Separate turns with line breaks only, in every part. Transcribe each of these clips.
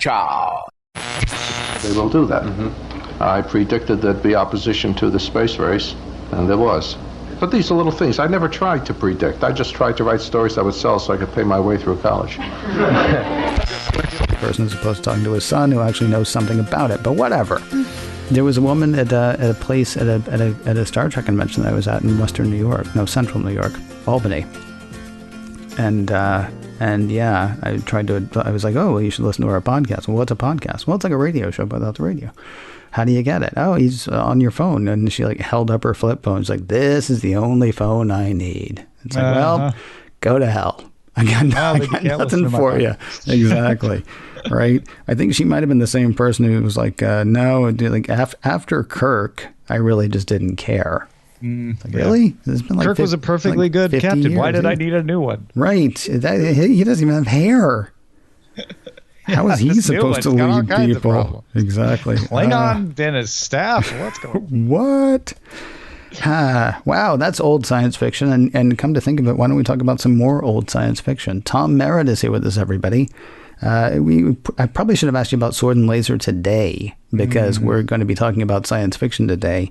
Ciao.
They will do that. I predicted there'd be opposition to the space race, and there was. But these are little things. I never tried to predict. I just tried to write stories that would sell so I could pay my way through college.
The person is supposed to talk to his son who actually knows something about it, but whatever. There was a woman at a place at a Star Trek convention that I was at in Western New York, no, Central New York, Albany. And yeah, I was like, oh, well, you should listen to our podcast. Well, what's a podcast? Well, it's like a radio show, but without the radio. How do you get it? Oh, he's on your phone. And she like held up her flip phone. She's like, this is the only phone I need. It's like, well, go to hell. I got nothing for you. Exactly. Right. I think she might have been the same person who was like, no, like after Kirk, I really just didn't care. Like, really? It's been like
Kirk was a perfectly good captain.
Years.
Why did I need a new one?
Right. He doesn't even have hair. How is he supposed to lead people? Exactly.
Klingon been his staff. What's going on?
What? Wow, that's old science fiction. And come to think of it, why don't we talk about some more old science fiction? Tom Merritt is here with us, everybody. I probably should have asked you about Sword and Laser today, because we're going to be talking about science fiction today.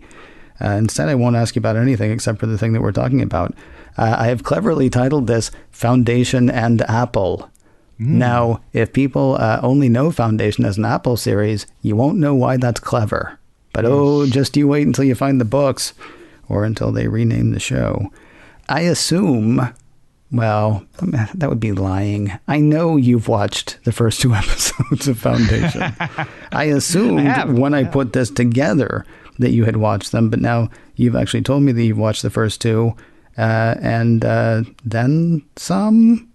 Instead, I won't ask you about anything except for the thing that we're talking about. I have cleverly titled this Foundation and Apple. Now, if people only know Foundation as an Apple series, you won't know why that's clever. But just you wait until you find the books, or until they rename the show. I assume, well, that would be lying. I know you've watched the first 2 episodes of Foundation. I assumed when I put this together that you had watched them, but now you've actually told me that you've watched the first 2, and then some.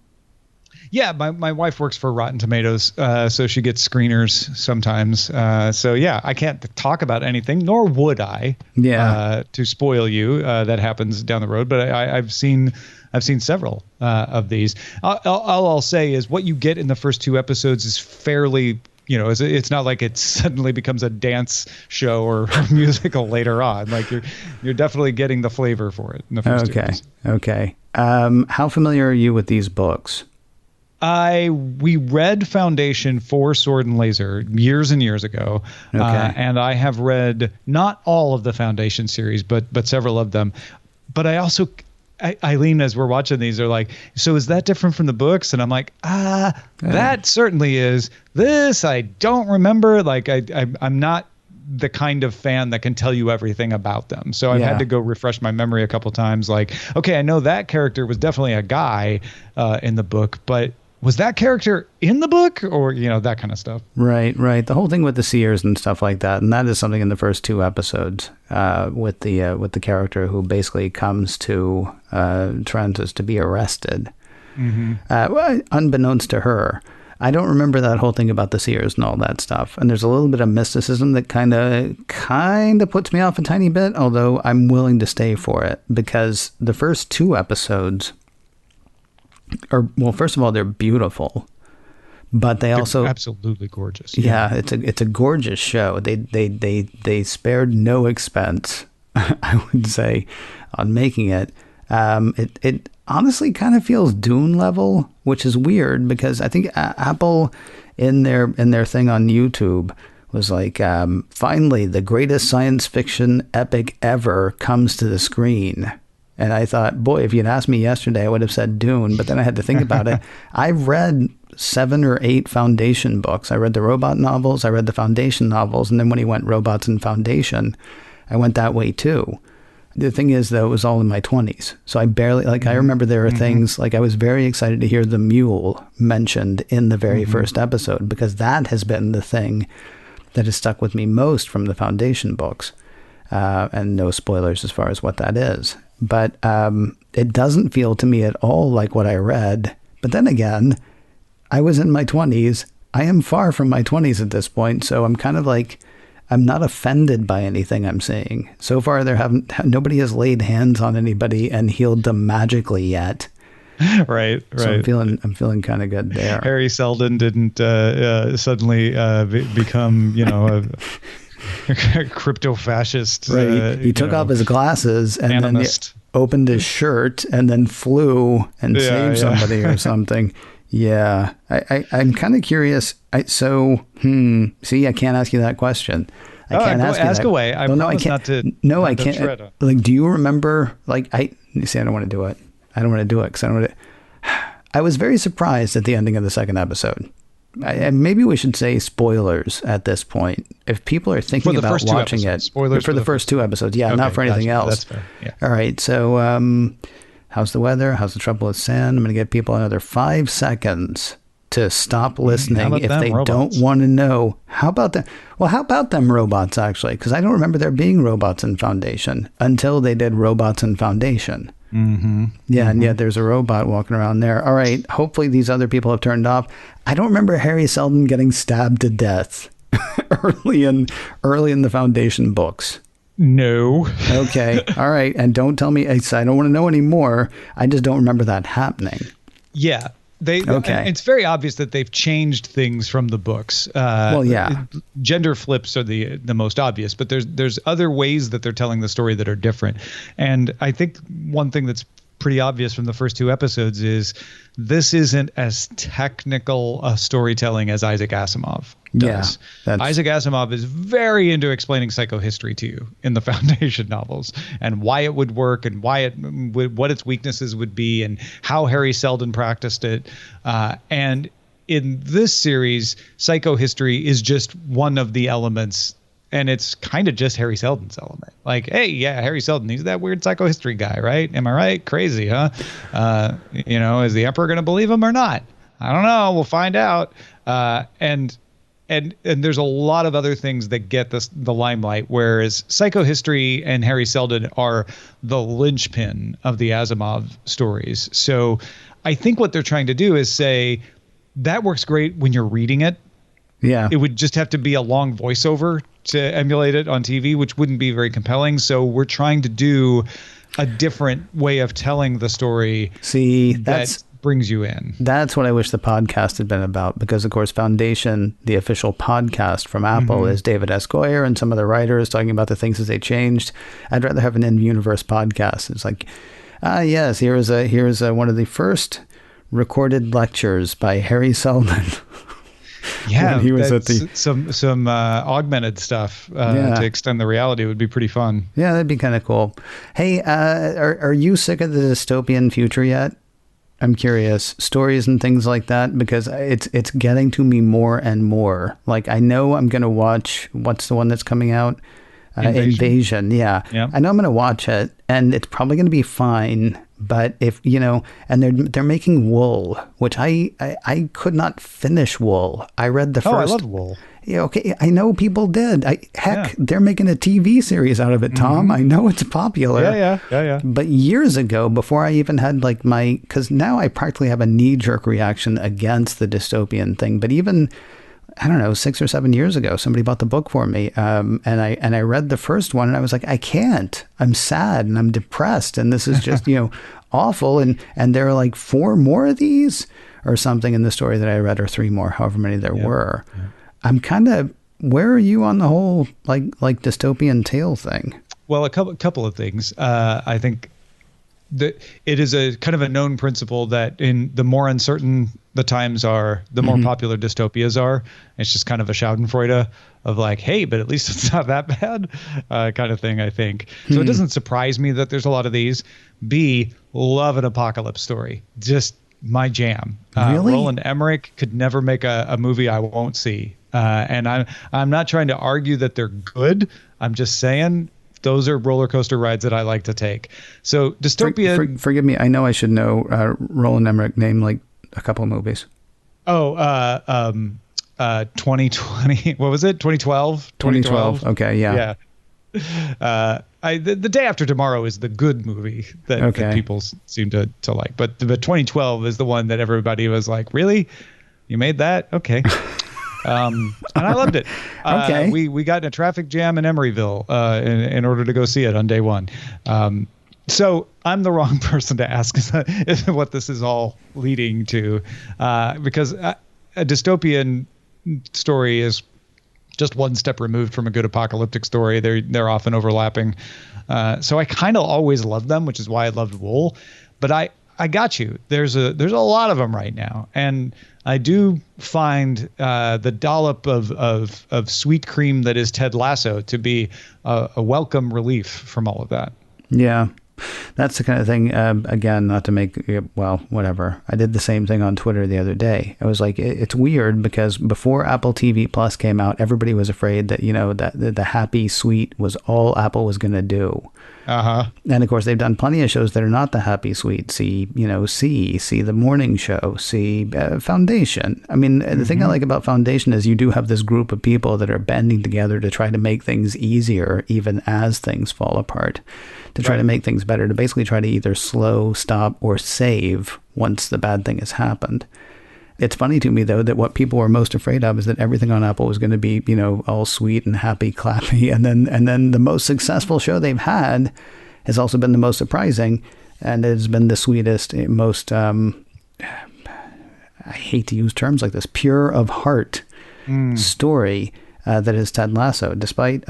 Yeah, my wife works for Rotten Tomatoes, so she gets screeners sometimes. So yeah, I can't talk about anything, nor would I.
Yeah.
To spoil you, that happens down the road. But I've seen several of these. All I'll say is what you get in the first 2 episodes is fairly. It's not like it suddenly becomes a dance show or musical later on. Like you're definitely getting the flavor for it in the first 2 episodes.
Okay. How familiar are you with these books?
We read Foundation for Sword and Laser years and years ago, and I have read not all of the Foundation series, but several of them. But I also, Eileen, as we're watching these, are like, so is that different from the books? And I'm like, that certainly is. This I don't remember. Like I'm not the kind of fan that can tell you everything about them. So I've had to go refresh my memory a couple times. Like, okay, I know that character was definitely a guy in the book, but was that character in the book, or, that kind of stuff? Right.
The whole thing with the seers and stuff like that. And that is something in the first 2 episodes with the character who basically comes to Transis to be arrested. Well, unbeknownst to her. I don't remember that whole thing about the seers and all that stuff. And there's a little bit of mysticism that kind of puts me off a tiny bit, although I'm willing to stay for it, because the first 2 episodes well, first of all, they're beautiful, but they're also
absolutely gorgeous.
Yeah, it's a gorgeous show. They spared no expense, I would say, on making it. It honestly kind of feels Dune level, which is weird because I think Apple in their thing on YouTube was like, finally, the greatest science fiction epic ever comes to the screen. And I thought, boy, if you'd asked me yesterday, I would have said Dune. But then I had to think about it. I've read 7 or 8 Foundation books. I read the robot novels. I read the Foundation novels. And then when he went Robots and Foundation, I went that way too. The thing is, though, it was all in my 20s. So I barely, I remember there are things, like I was very excited to hear the mule mentioned in the very first episode, because that has been the thing that has stuck with me most from the Foundation books. And no spoilers as far as what that is. But it doesn't feel to me at all like what I read. But then again, I was in my 20s. I am far from my 20s at this point. So I'm kind of like, I'm not offended by anything I'm seeing. So far, nobody has laid hands on anybody and healed them magically yet.
Right.
So I'm feeling kind of good there.
Harry Seldon didn't suddenly become, a crypto-fascist.
Right. He took off his glasses and then he opened his shirt and then flew and saved somebody or something. Yeah. I'm kind of curious See, I can't ask you that question. I can't
ask away. I promise not to.
No, I can't. Like, do you remember? Like, you see, I don't want to do it. I don't want to do it because I don't want to. I was very surprised at the ending of the second episode. Maybe we should say spoilers at this point. If people are thinking about watching it, spoilers for the first 2 episodes. Yeah, okay, not for anything else. That's fair. Yeah. All right. So, how's the weather? How's the trouble with sand? I'm going to give people another 5 seconds to stop listening if they don't want to know. How about that? Well, how about them robots, actually? Because I don't remember there being robots in Foundation until they did robots in Foundation. Mm-hmm. Yeah, and yet there's a robot walking around there. All right, hopefully these other people have turned off. I don't remember Harry Seldon getting stabbed to death early in the Foundation books.
No.
Okay, all right, and don't tell me. I don't want to know anymore. I just don't remember that happening.
Yeah. It's very obvious that they've changed things from the books.
Well, yeah.
Gender flips are the most obvious, but there's other ways that they're telling the story that are different. And I think one thing that's pretty obvious from the first 2 episodes is this isn't as technical a storytelling as Isaac Asimov does. Yeah, Isaac Asimov is very into explaining psychohistory to you in the Foundation novels and why it would work and what its weaknesses would be and how Harry Seldon practiced it. And in this series, psychohistory is just one of the elements. And it's kind of just Harry Seldon's element. Like, hey, yeah, Harry Seldon, he's that weird psychohistory guy, right? Am I right? Crazy, huh? Is the Emperor going to believe him or not? I don't know. We'll find out. And there's a lot of other things that get the limelight, whereas psychohistory and Harry Seldon are the linchpin of the Asimov stories. So I think what they're trying to do is say that works great when you're reading it.
Yeah.
It would just have to be a long voiceover to emulate it on TV, which wouldn't be very compelling. So we're trying to do a different way of telling the story.
See,
that brings you in.
That's what I wish the podcast had been about, because of course Foundation, the official podcast from Apple, is David S. Goyer and some other writers talking about the things that they changed. I'd rather have an in-universe podcast. It's like, yes, here's one of the first recorded lectures by Harry Seldon.
Yeah, he was at some augmented stuff to extend the reality would be pretty fun.
Yeah, that'd be kind of cool. Hey, are you sick of the dystopian future yet? I'm curious. Stories and things like that, because it's getting to me more and more. Like, I know I'm going to watch, what's the one that's coming out? Invasion. Yeah. I know I'm going to watch it, and it's probably going to be fine. But if, and they're making Wool, which I could not finish Wool. I read the first.
Oh, I love Wool.
Yeah, okay. I know people did. They're making a TV series out of it, Tom. I know it's popular.
Yeah.
But years ago, before I even had because now I practically have a knee-jerk reaction against the dystopian thing. But even, I don't know, 6 or 7 years ago, somebody bought the book for me, and I read the first one, and I was like, I can't. I'm sad and I'm depressed, and this is just awful. And there are like 4 more of these or something in the story that I read, or 3 more, however many there were. Yeah. I'm kind of, where are you on the whole like dystopian tale thing?
Well, a couple of things. I think that it is a kind of a known principle that in the more uncertain the times are, the more popular dystopias are. It's just kind of a schadenfreude of like, hey, but at least it's not that bad kind of thing, I think. So it doesn't surprise me that there's a lot of these. B, love an apocalypse story. Just my jam.
Really?
Roland Emmerich could never make a movie I won't see. And I'm not trying to argue that they're good. I'm just saying those are roller coaster rides that I like to take. So dystopia.
Forgive me. I know I should know Roland Emmerich. Name like a couple of movies.
2020. What was it? 2012.
2012. Okay. Yeah.
The Day After Tomorrow is the good movie that people seem to like. But 2012 is the one that everybody was like, really? You made that? Okay. And I loved it.
Okay.
We got in a traffic jam in Emeryville in order to go see it on day one. So I'm the wrong person to ask what this is all leading to, because a dystopian story is just one step removed from a good apocalyptic story. They're often overlapping. So I kind of always loved them, which is why I loved Wool. But I I got you. There's a lot of them right now, and I do find the dollop of sweet cream that is Ted Lasso to be a welcome relief from all of that.
Yeah. That's the kind of thing, again, not to make, well, whatever. I did the same thing on Twitter the other day. I was like, it's weird because before Apple TV Plus came out, everybody was afraid that, that the happy sweet was all Apple was going to do.
Uh-huh.
And of course, they've done plenty of shows that are not the happy sweet. See the morning show, see Foundation. I mean, the thing I like about Foundation is you do have this group of people that are banding together to try to make things easier, even as things fall apart, to try to make things better, to basically try to either slow, stop, or save once the bad thing has happened. It's funny to me, though, that what people were most afraid of is that everything on Apple was going to be, all sweet and happy, clappy. And then the most successful show they've had has also been the most surprising. And it has been the sweetest, most, I hate to use terms like this, pure of heart story that is Ted Lasso. Despite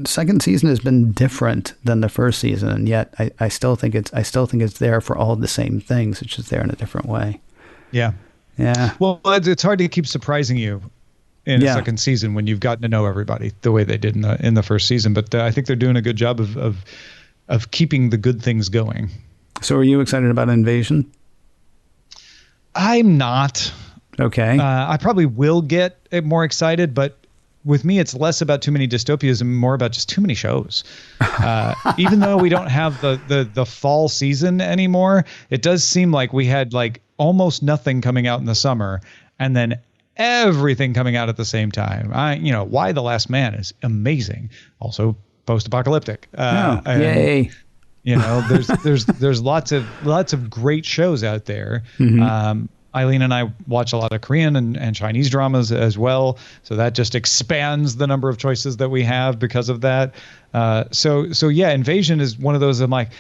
second season has been different than the first season, and yet I still think it's there for all the same things. It's just there in a different way.
Yeah. Well, it's hard to keep surprising you in a second season when you've gotten to know everybody the way they did in the first season. But I think they're doing a good job of keeping the good things going. So,
are you excited about Invasion?
I'm not.
Okay.
I probably will get more excited, but with me, it's less about too many dystopias and more about just too many shows. Even though we don't have the fall season anymore, it does seem like we had almost nothing coming out in the summer and then everything coming out at the same time. Why the Last Man is amazing. Also post-apocalyptic.
Yay.
There's lots of great shows out there. Mm-hmm. Eileen and I watch a lot of Korean and Chinese dramas as well, so that just expands the number of choices that we have because of that. So Invasion is one of those I'm like,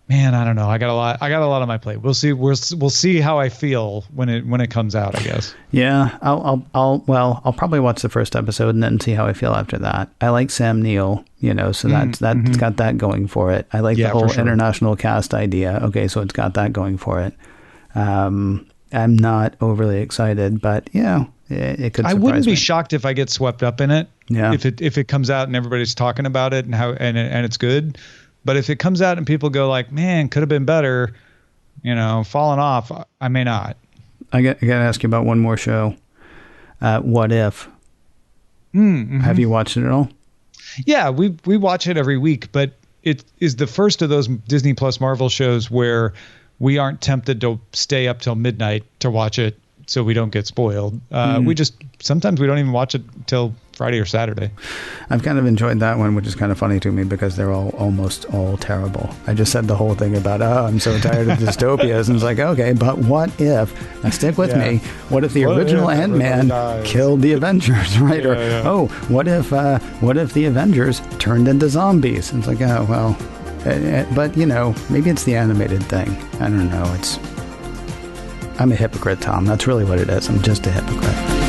man, I don't know. I got a lot on my plate. We'll see. We'll see how I feel when it comes out, I guess.
Yeah, I'll probably watch the first episode and then see how I feel after that. I like Sam Neill, so that's got that going for it. I like the whole international cast idea. Okay, so it's got that going for it. I'm not overly excited, but it could surprise me.
I wouldn't be shocked if I get swept up in it.
Yeah.
If it comes out and everybody's talking about it and and it's good. But if it comes out and people go like, man, could have been better, falling off, I may not.
I got to ask you about one more show. What If?
Mm-hmm.
Have you watched it at all?
Yeah, we watch it every week, but it is the first of those Disney Plus Marvel shows where we aren't tempted to stay up till midnight to watch it so we don't get spoiled. Sometimes we don't even watch it till Friday or Saturday.
I've kind of enjoyed that one, which is kind of funny to me because they're almost all terrible. I just said the whole thing about, I'm so tired of dystopias. And it's like, okay, but what if, now stick with me, what if the original Ant-Man killed the Avengers, right? What if the Avengers turned into zombies? And it's like, oh, well, but maybe it's the animated thing. I don't know. I'm a hypocrite, Tom. That's really what it is. I'm just a hypocrite.